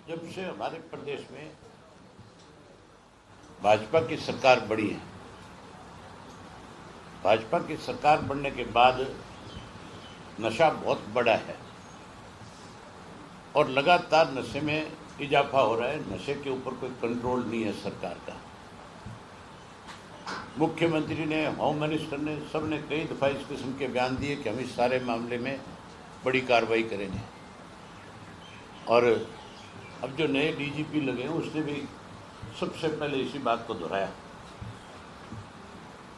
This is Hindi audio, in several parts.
जब से हमारे प्रदेश में भाजपा की सरकार बढ़ी है, भाजपा की सरकार बढ़ने के बाद नशा बहुत बढ़ा है और लगातार नशे में इजाफा हो रहा है। नशे के ऊपर कोई कंट्रोल नहीं है सरकार का। मुख्यमंत्री ने, होम मिनिस्टर ने, सब ने कई दफ़ा इस किस्म के बयान दिए कि हम इस सारे मामले में बड़ी कार्रवाई करेंगे। और अब जो नए डीजीपी लगे हैं उसने भी सबसे पहले इसी बात को दोहराया।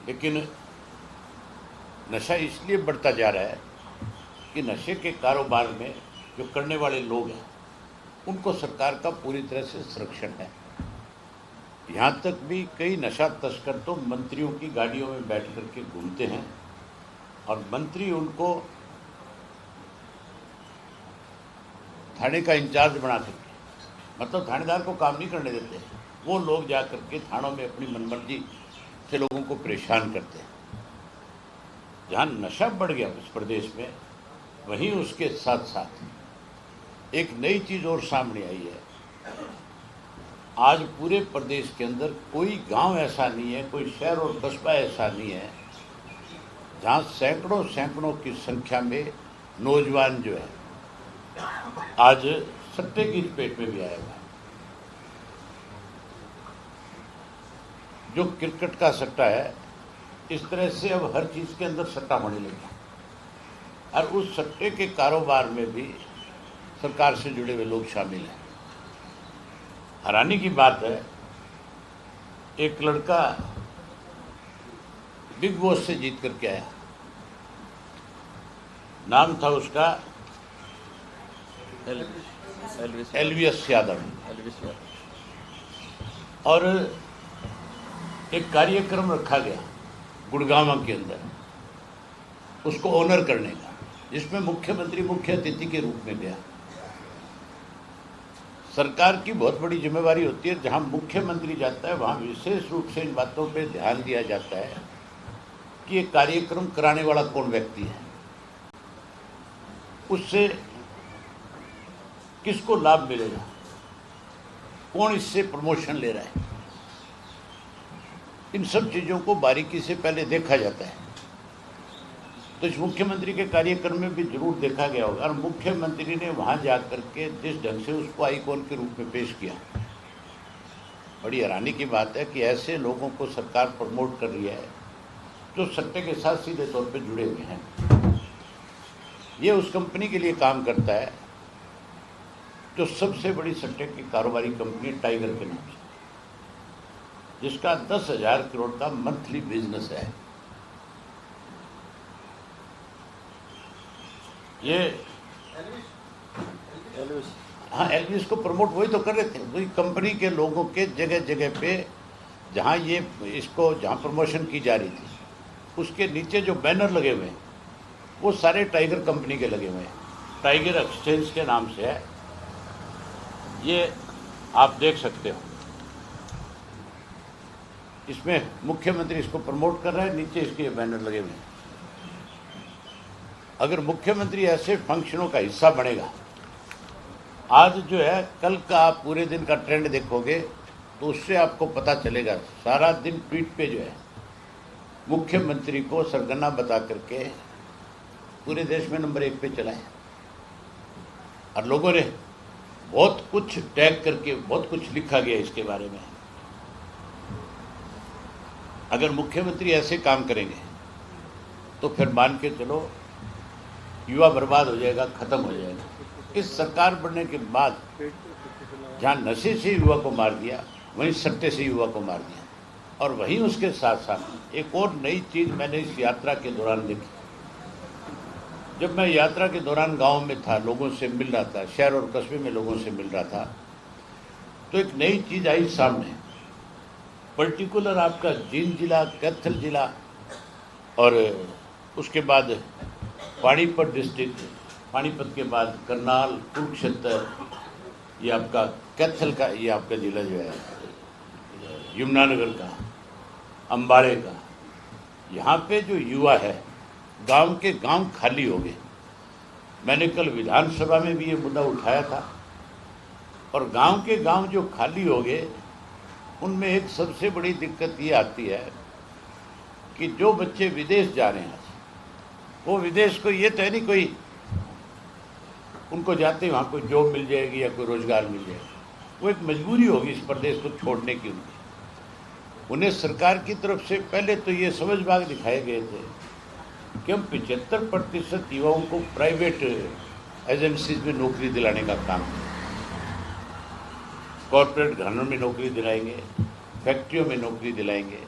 लेकिन नशा इसलिए बढ़ता जा रहा है कि नशे के कारोबार में जो करने वाले लोग हैं उनको सरकार का पूरी तरह से संरक्षण है। यहाँ तक भी कई नशा तस्कर तो मंत्रियों की गाड़ियों में बैठ करके घूमते हैं और मंत्री उनको थाने का इंचार्ज बना करके, मतलब थानेदार को काम नहीं करने देते, वो लोग जा करके थानों में अपनी मनमर्जी से लोगों को परेशान करते हैं। जहाँ नशा बढ़ गया उस प्रदेश में, वहीं उसके साथ साथ एक नई चीज़ और सामने आई है। आज पूरे प्रदेश के अंदर कोई गांव ऐसा नहीं है, कोई शहर और कस्बा ऐसा नहीं है जहाँ सैकड़ों सैकड़ों की संख्या में नौजवान जो है आज सट्टे की चपेट में भी आया हुआ है। जो क्रिकेट का सट्टा है, इस तरह से अब हर चीज़ के अंदर सट्टा होने लगा और उस सट्टे के कारोबार में भी सरकार से जुड़े हुए लोग शामिल हैं। हैरानी की बात है, एक लड़का बिग बॉस से जीत करके आया, नाम था उसका एलवीएस यादव। और एक कार्यक्रम रखा गया गुड़गांव के अंदर उसको ऑनर करने का, जिसमें मुख्यमंत्री मुख्य अतिथि के रूप में गया। सरकार की बहुत बड़ी जिम्मेवारी होती है, जहां मुख्यमंत्री जाता है वहां विशेष रूप से इन बातों पे ध्यान दिया जाता है कि ये कार्यक्रम कराने वाला कौन व्यक्ति है, उससे किसको लाभ मिलेगा, कौन इससे प्रमोशन ले रहा है। इन सब चीज़ों को बारीकी से पहले देखा जाता है। तो इस मुख्यमंत्री के कार्यक्रम में भी जरूर देखा गया होगा। और मुख्यमंत्री ने वहां जाकर के जिस ढंग से उसको आइकॉन के रूप में पेश किया, बड़ी हैरानी की बात है कि ऐसे लोगों को सरकार प्रमोट कर रही है जो सट्टे के साथ सीधे तौर पे जुड़े हुए हैं। ये उस कंपनी के लिए काम करता है जो सबसे बड़ी सट्टे की कारोबारी कंपनी टाइगर के नाम से, जिसका 10,000 करोड़ का मंथली बिजनेस है। ये हाँ, एलविस को प्रमोट वही तो कर रहे थे, वही कंपनी के लोगों के जगह जगह पे जहाँ ये इसको जहाँ प्रमोशन की जा रही थी, उसके नीचे जो बैनर लगे हुए हैं वो सारे टाइगर कंपनी के लगे हुए हैं। टाइगर एक्सचेंज के नाम से है, ये आप देख सकते हो। इसमें मुख्यमंत्री इसको प्रमोट कर रहा है, नीचे इसके बैनर लगे हुए हैं। अगर मुख्यमंत्री ऐसे फंक्शनों का हिस्सा बनेगा, आज जो है कल का आप पूरे दिन का ट्रेंड देखोगे तो उससे आपको पता चलेगा। सारा दिन ट्वीट पे जो है मुख्यमंत्री को सरगना बता करके पूरे देश में नंबर 1 पे चलाए और लोगों ने बहुत कुछ टैग करके बहुत कुछ लिखा गया इसके बारे में। अगर मुख्यमंत्री ऐसे काम करेंगे तो फिर मान के चलो युवा बर्बाद हो जाएगा, खत्म हो जाएगा। इस सरकार बनने के बाद जहाँ नशे से युवा को मार दिया, वहीं सट्टे से युवा को मार दिया। और वहीं उसके साथ साथ एक और नई चीज़ मैंने इस यात्रा के दौरान देखी। जब मैं यात्रा के दौरान गांव में था, लोगों से मिल रहा था, शहर और कस्बे में लोगों से मिल रहा था, तो एक नई चीज़ आई सामने। पर्टिकुलर आपका जींद जिला, कैथल जिला और उसके बाद पानीपत डिस्ट्रिक्ट, पानीपत के बाद करनाल, कुरुक्षेत्र, ये आपका कैथल का, ये आपका जिला जो है यमुनानगर का, अम्बाड़े का, यहाँ पे जो युवा है, गांव के गांव खाली हो गए। मैंने कल विधानसभा में भी ये मुद्दा उठाया था और गांव के गांव जो खाली हो गए उनमें एक सबसे बड़ी दिक्कत ये आती है कि जो बच्चे विदेश जा रहे हैं वो विदेश को ये तो है नहीं कोई उनको जाते वहाँ कोई जॉब मिल जाएगी या कोई रोजगार मिल जाएगा, वो एक मजबूरी होगी इस प्रदेश को छोड़ने की उन्हें सरकार की तरफ से पहले तो ये समझ भाग दिखाए गए थे कि हम 75% युवाओं को प्राइवेट एजेंसीज में नौकरी दिलाने का काम करें, कॉरपोरेट घरानों में नौकरी दिलाएंगे, फैक्ट्रियों में नौकरी दिलाएंगे।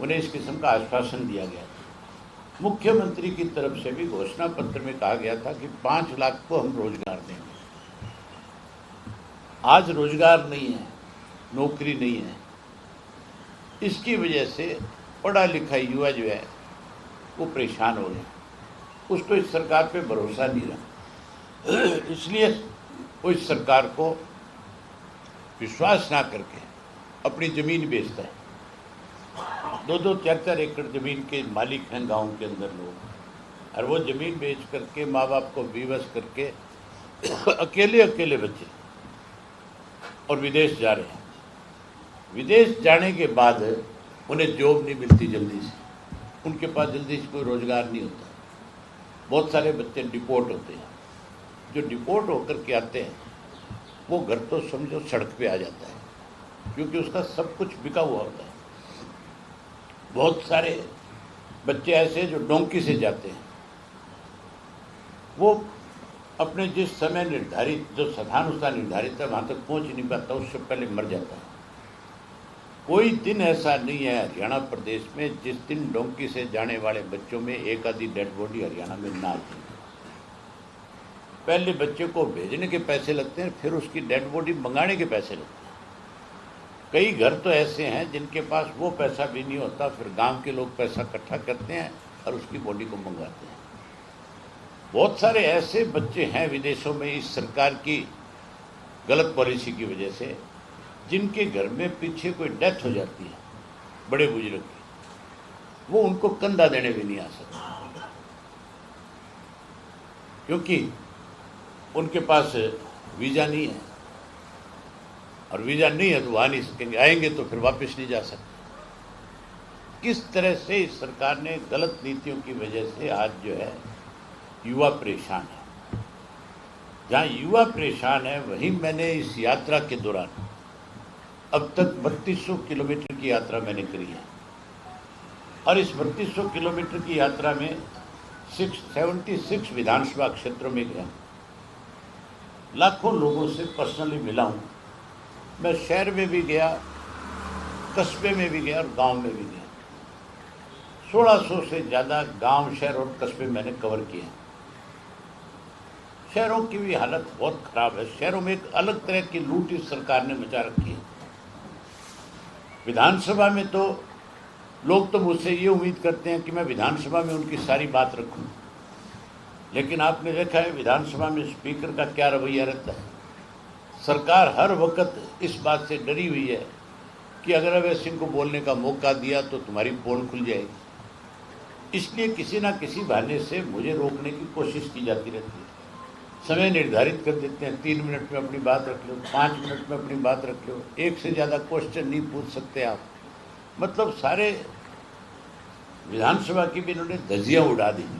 उन्हें इस किस्म का आश्वासन दिया गया था। मुख्यमंत्री की तरफ से भी घोषणा पत्र में कहा गया था कि 5 लाख को हम रोजगार देंगे। आज रोजगार नहीं है, नौकरी नहीं है। इसकी वजह से पढ़ा लिखा युवा जो है वो परेशान हो गया, उसको इस सरकार पे भरोसा नहीं रहा, इसलिए वो इस सरकार को विश्वास ना करके अपनी ज़मीन बेचता है। 2-2, 4-4 एकड़ ज़मीन के मालिक हैं गांव के अंदर लोग, और वो ज़मीन बेच करके माँ बाप को विवश करके अकेले अकेले बच्चे और विदेश जा रहे हैं। विदेश जाने के बाद उन्हें जॉब नहीं मिलती जल्दी से, उनके पास जल्दी से कोई रोज़गार नहीं होता। बहुत सारे बच्चे डिपोर्ट होते हैं। जो डिपोर्ट होकर के आते हैं वो घर तो समझो सड़क पे आ जाता है, क्योंकि उसका सब कुछ बिका हुआ होता है। बहुत सारे बच्चे ऐसे जो डोंकी से जाते हैं, वो अपने जिस समय निर्धारित जो स्थान उसका निर्धारित है वहाँ तक पहुँच नहीं पाता, उससे पहले मर जाता है। कोई दिन ऐसा नहीं है हरियाणा प्रदेश में जिस दिन डोंकी से जाने वाले बच्चों में एक आधी डेड बॉडी हरियाणा में ना आती। पहले बच्चे को भेजने के पैसे लगते हैं, फिर उसकी डेड बॉडी मंगाने के पैसे लगते हैं। कई घर तो ऐसे हैं जिनके पास वो पैसा भी नहीं होता, फिर गांव के लोग पैसा इकट्ठा करते हैं और उसकी बॉडी को मंगवाते हैं। बहुत सारे ऐसे बच्चे हैं विदेशों में इस सरकार की गलत पॉलिसी की वजह से, जिनके घर में पीछे कोई डेथ हो जाती है बड़े बुजुर्ग की, वो उनको कंधा देने भी नहीं आ सकते, क्योंकि उनके पास वीज़ा नहीं है, और वीज़ा नहीं है तो वो आ नहीं सकेंगे, आएंगे तो फिर वापस नहीं जा सकते। किस तरह से इस सरकार ने गलत नीतियों की वजह से आज जो है युवा परेशान है। जहाँ युवा परेशान है वहीं मैंने इस यात्रा के दौरान अब तक 3200 किलोमीटर की यात्रा मैंने करी है, और इस 3200 किलोमीटर की यात्रा में 76 विधानसभा क्षेत्रों में गया, लाखों लोगों से पर्सनली मिला हूँ। मैं शहर में भी गया, कस्बे में भी गया और गांव में भी गया। 1600 से ज़्यादा गांव, शहर और कस्बे मैंने कवर किए। शहरों की भी हालत बहुत ख़राब है। शहरों में एक अलग तरह की लूट इस सरकार ने मचा रखी है। विधानसभा में तो लोग तो मुझसे ये उम्मीद करते हैं कि मैं विधानसभा में उनकी सारी बात रखूं, लेकिन आपने देखा है विधानसभा में स्पीकर का क्या रवैया रहता है। सरकार हर वक्त इस बात से डरी हुई है कि अगर अवैध सिंह को बोलने का मौका दिया तो तुम्हारी पोल खुल जाएगी, इसलिए किसी ना किसी बहाने से मुझे रोकने की कोशिश की जाती रहती है। समय निर्धारित कर देते हैं, 3 मिनट में अपनी बात रख लो, 5 मिनट में अपनी बात रख लो, एक से ज़्यादा क्वेश्चन नहीं पूछ सकते आप। मतलब सारे विधानसभा की भी इन्होंने धज्जियाँ उड़ा दी।